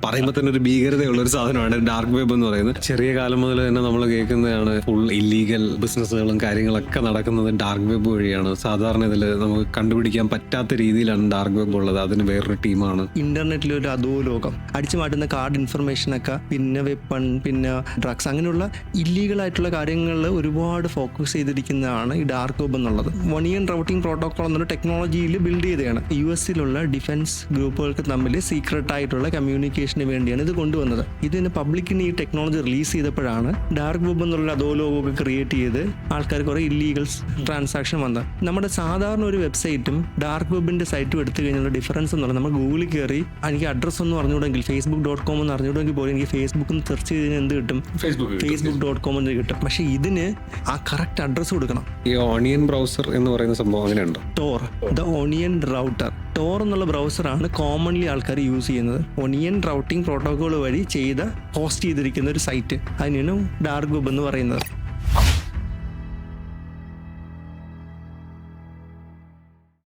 പറയുമ്പോൾ തന്നെ ഒരു ഭീകരതയുള്ള ഒരു സാധനമാണ് ഡാർക്ക് വെബ് എന്ന് പറയുന്നത്. ചെറിയ കാലം മുതൽ തന്നെ നമ്മൾ കേൾക്കുന്നതാണ് ഫുൾ ഇല്ലീഗൽ ബിസിനസ്സുകളും കാര്യങ്ങളൊക്കെ നടക്കുന്നത് ഡാർക്ക് വെബ് വഴിയാണ്. സാധാരണ ഇതിൽ നമുക്ക് കണ്ടുപിടിക്കാൻ പറ്റാത്ത രീതിയിലാണ് ഡാർക്ക് വെബ് ഉള്ളത്. അതിന് വേറൊരു ടീമാണ്. ഇന്റർനെറ്റിലൊരു അധോലോകം അടിച്ചു മാറ്റുന്ന കാർഡ് ഇൻഫർമേഷനൊക്കെ, പിന്നെ വെപ്പൺ, പിന്നെ ഡ്രഗ്സ്, അങ്ങനെയുള്ള ഇല്ലീഗൽ ആയിട്ടുള്ള കാര്യങ്ങളിൽ ഒരുപാട് ഫോക്കസ് ചെയ്തിരിക്കുന്നതാണ് ഈ ഡാർക്ക് വെബ് എന്നുള്ളത്. വണിയൻ റൗട്ടിംഗ് പ്രോട്ടോകോൾ എന്നൊരു ടെക്നോളജിയിൽ ബിൽഡ് ചെയ്തതാണ്. US-ലുള്ള ഡിഫൻസ് ഗ്രൂപ്പുകൾക്ക് തമ്മിൽ സീക്രട്ട് ആയിട്ടുള്ള കമ്മ്യൂണിക്കേഷന് വേണ്ടിയാണ് ഇത് കൊണ്ടുവന്നത്. ഇതിന് പബ്ലിക്കിന് ഈ ടെക്നോളജി റിലീസ് ചെയ്തപ്പോഴാണ് ഡാർക്ക് വെബ് എന്നുള്ള അധോലോകമൊക്കെ ക്രിയേറ്റ് ചെയ്ത് ആൾക്കാർ കുറെ ഇല്ലീഗൽ ട്രാൻസാക്ഷൻ വന്നത്. നമ്മുടെ സാധാരണ ഒരു വെബ്സൈറ്റും ഡാർക്ക് വെബിന്റെ സൈറ്റും എടുത്തു കഴിഞ്ഞുള്ള ഡിഫറൻസ് എന്ന് പറഞ്ഞാൽ, നമ്മൾ ഗൂഗിളിൽ കയറി എനിക്ക് അഡ്രസ്സ് ഒന്നും അറിഞ്ഞുകൂടെങ്കിൽ, facebook.com എന്ന് അറിഞ്ഞുകൂടെങ്കിൽ പോലും എനിക്ക് ഫേസ്ബുക്കിൽ നിന്ന് സെർച്ച് ചെയ്ത് കഴിഞ്ഞാൽ എന്ത് കിട്ടും? facebook.com എന്ന് കിട്ടും. പക്ഷെ ഇതിന് ആ കറക്റ്റ് അഡ്രസ്സ് കൊടുക്കണം. ഈ ഓണിയൻ ബ്രൗസർ എന്ന് പറയുന്ന സംഭവം അങ്ങനെയുണ്ടോ? Tor, the onion router. Tor എന്നുള്ള ബ്രൗസറാണ് കോമൺലി ആൾക്കാർ യൂസ് ചെയ്യുന്നത്. ഒണിയൻ റൗട്ടിംഗ് പ്രോട്ടോകോൾ വഴി ഹോസ്റ്റ് ചെയ്തിരിക്കുന്ന ഒരു സൈറ്റ്, അതിനാണ് ഡാർക്ക് വെബ് എന്ന് പറയുന്നത്.